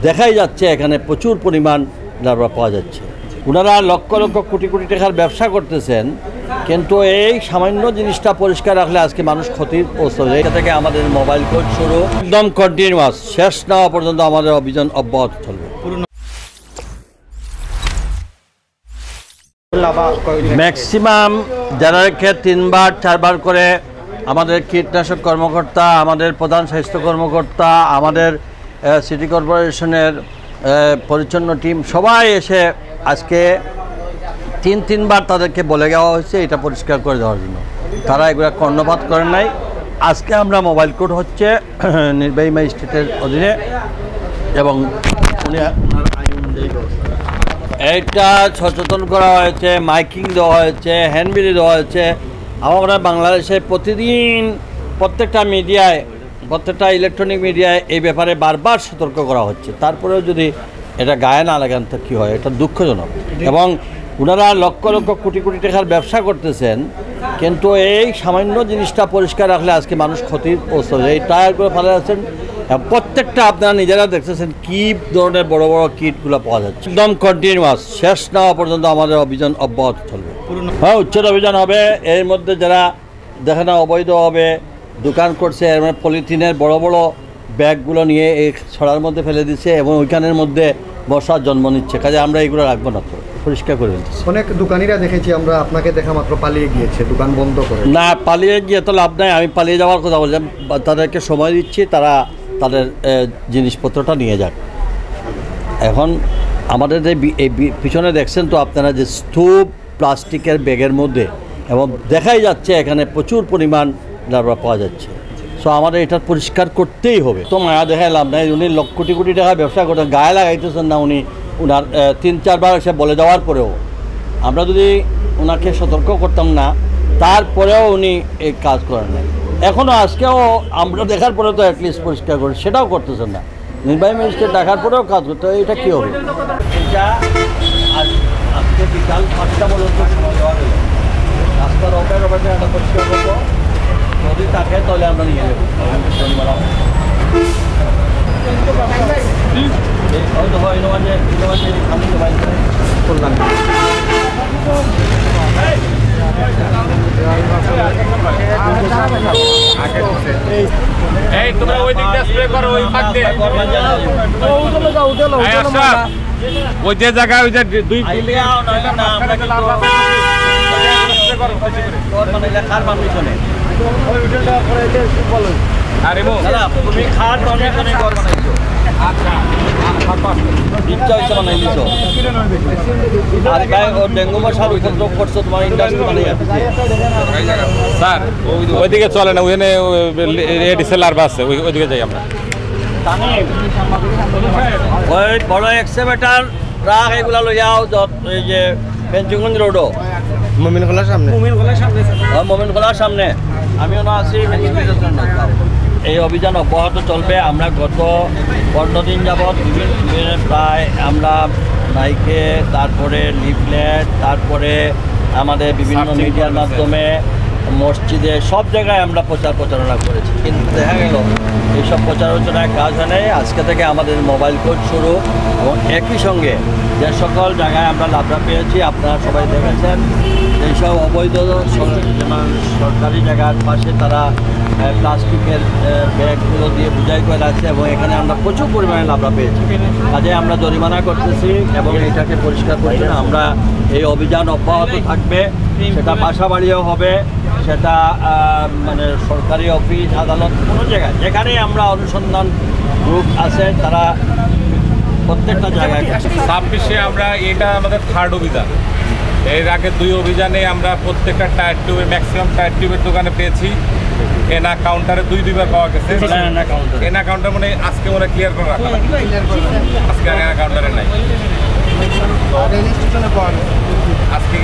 দেখাই যাচ্ছে এখানে প্রচুর পরিমাণ লার্ভা পাওয়া যাচ্ছে। ওনারা লক্ষ লক্ষ কোটি কোটি টাকার ব্যবসা করতেছেন, কিন্তু এই সামান্য জিনিসটা পরিষ্কার রাখলে আজকে মানুষ ক্ষতির পৌঁছবে। এটা থেকে আমাদের মোবাইল কোড শুরু, একদম কন্টিনিউয়াস, শেষ না হওয়া পর্যন্ত আমাদের অভিযান অব্যাহত চলবে। ম্যাক্সিমাম যারাকে 3 বার 4 বার করে আমাদের কীটনাশক কর্মকর্তা, আমাদের প্রধান স্বাস্থ্য কর্মকর্তা, আমাদের সিটি কর্পোরেশনের পরিচ্ছন্ন টিম সবাই এসে আজকে 3 বার তাদেরকে বলে দেওয়া হয়েছে এটা পরিষ্কার করে দেওয়ার জন্য। তারা এগুলো কর্ণপাত করেন নাই। আজকে আমরা মোবাইল কোড হচ্ছে নির্বাহী ম্যাজিস্ট্রেটের অধীনে এবং উনি এইটা সচেতন করা হয়েছে, মাইকিং দেওয়া হয়েছে, হ্যান্ডবিল দেওয়া হয়েছে। আমরা বাংলাদেশে প্রতিদিন প্রত্যেকটা মিডিয়ায়, প্রত্যেকটা ইলেকট্রনিক মিডিয়ায় এই ব্যাপারে বারবার সতর্ক করা হচ্ছে। তারপরেও যদি এটা গায়ে না লাগান তো কী হয়, এটা দুঃখজনক। এবং ওনারা লক্ষ লক্ষ কোটি কোটি টাকার ব্যবসা করতেছেন, কিন্তু এই সামান্য জিনিসটা পরিষ্কার রাখলে আজকে মানুষ ক্ষতির পৌঁছবে। এই টায়ারগুলো ফেলে যাচ্ছেন, প্রত্যেকটা আপনারা নিজেরা দেখতেছেন কী ধরনের বড় বড় কিটগুলো পাওয়া যাচ্ছে। একদম কন্টিনিউয়াস, শেষ না হওয়া পর্যন্ত আমাদের অভিযান অব্যাহত চলবে। হ্যাঁ, উচ্ছেদ অভিযান হবে। এর মধ্যে যারা দেখে না অবৈধভাবে দোকান করছে, এর মানে পলিথিনের বড় বড় ব্যাগগুলো নিয়ে এই ছড়ার মধ্যে ফেলে দিচ্ছে এবং ওইখানের মধ্যে বসার জন্ম নিচ্ছে। কাজে আমরা এগুলো রাখবো না, তো পরিষ্কার করে দিচ্ছি। অনেক দোকানিরা দেখেছি আমরা আপনাকে দেখা মাত্র পালিয়ে গিয়েছে, দোকান বন্ধ করে। না, পালিয়ে গিয়ে তো লাভ নাই। আমি পালিয়ে যাওয়ার কথা বললাম, তাদেরকে সময় দিচ্ছি, তারা তাদের জিনিসপত্রটা নিয়ে যাক। এখন আমাদের যে এই পিছনে দেখছেন তো আপনারা যে স্তূপ প্লাস্টিকের ব্যাগের মধ্যে, এবং দেখাই যাচ্ছে এখানে প্রচুর পরিমাণ লার্ভা পাওয়া যাচ্ছে। সো আমাদের এটা পরিষ্কার করতেই হবে। তো মায়া দেখায় লাভ নাই। উনি কোটি কোটি টাকা ব্যবসা করতেন, গায়ে লাগাইতেছেন না উনি। ওনার 3-4 বার এসে বলে দেওয়ার পরেও আমরা যদি ওনাকে সতর্ক করতাম না, তারপরেও উনি এই কাজ করেন না। এখনও আজকেও আমরা দেখার পরে তো অ্যাটলিস্ট পরিষ্কার করি, সেটাও করতেছেন না। নির্বাহী ম্যাজিস্ট্রেট দেখার পরেও কাজ করতে হবে, এটা কী হবে? এটা আজকে বিকাল 5টা পর্যন্ত সময় দেওয়া হলো। রাস্তার অপেক্ষা একটা পরিষ্কার করবো, যদি থাকে তাহলে আমরা নিয়ে নেব। ওই যে জায়গায় ওই যে 2 ডেঙ্গু মশার উপদ্রব করছো তোমার ইন্ডাস্ট্রি বানিয়ে স্যার, ওইদিকে চলে না, ওখানে লার্ভা আছে, ওইদিকে যাই আমরা। ওই বড় এক্সেভেটার রাখ এগুলা লইয়াও, এই যে পেঞ্চুগঞ্জ রোডও মোমিনখোলার সামনে আমিও না আছি। এই অভিযান অব্যাহত চলবে। আমরা গত 15 দিন যাবৎ প্রায় আমরা মাইকে, তারপরে লিফলেট, তারপরে আমাদের বিভিন্ন মিডিয়ার মাধ্যমে, মসজিদে, সব জায়গায় আমরা প্রচারণা করেছি, কিন্তু দেখা গেল এইসব প্রচারণায় কাজ হয় নাই। আজকে থেকে আমাদের মোবাইল কোড শুরু, এবং একই সঙ্গে যে সকল জায়গায় আমরা লাভটা পেয়েছি আপনারা সবাই দেখেছেন। এইসব অবৈধ যেমন সরকারি জায়গার পাশে তারা প্লাস্টিকের ব্যাগগুলো দিয়ে বুঝাই করে রাখছে, এবং এখানে আমরা প্রচুর পরিমাণে লাভটা পেয়েছি। কাজে আমরা জরিমানা করতেছি এবং এটাকে পরিষ্কার করছি। আমরা এই অভিযান অব্যাহত থাকবে, সেটা বাসা বাড়িও হবে, সেটা মানে সরকারি অফিস, আদালত, কোনো জায়গায় যেখানে আমরা অনুসন্ধান গ্রুপ আছে তারা প্রত্যেকটা জায়গায়। 26-এ আমরা, এটা আমাদের 3rd অভিযান। এর আগে 2 অভিযানে আমরা প্রত্যেকটা টায়ার টিউবের, ম্যাক্সিমাম টায়ার টিউবের দোকানে পেয়েছি। এনা কাউন্টারে 2 বার পাওয়া গেছে। এনা কাউন্টার মানে আজকে ওরা ক্লিয়ার করে রাখা, আজকে এনা কাউন্টারে নাই। আজকে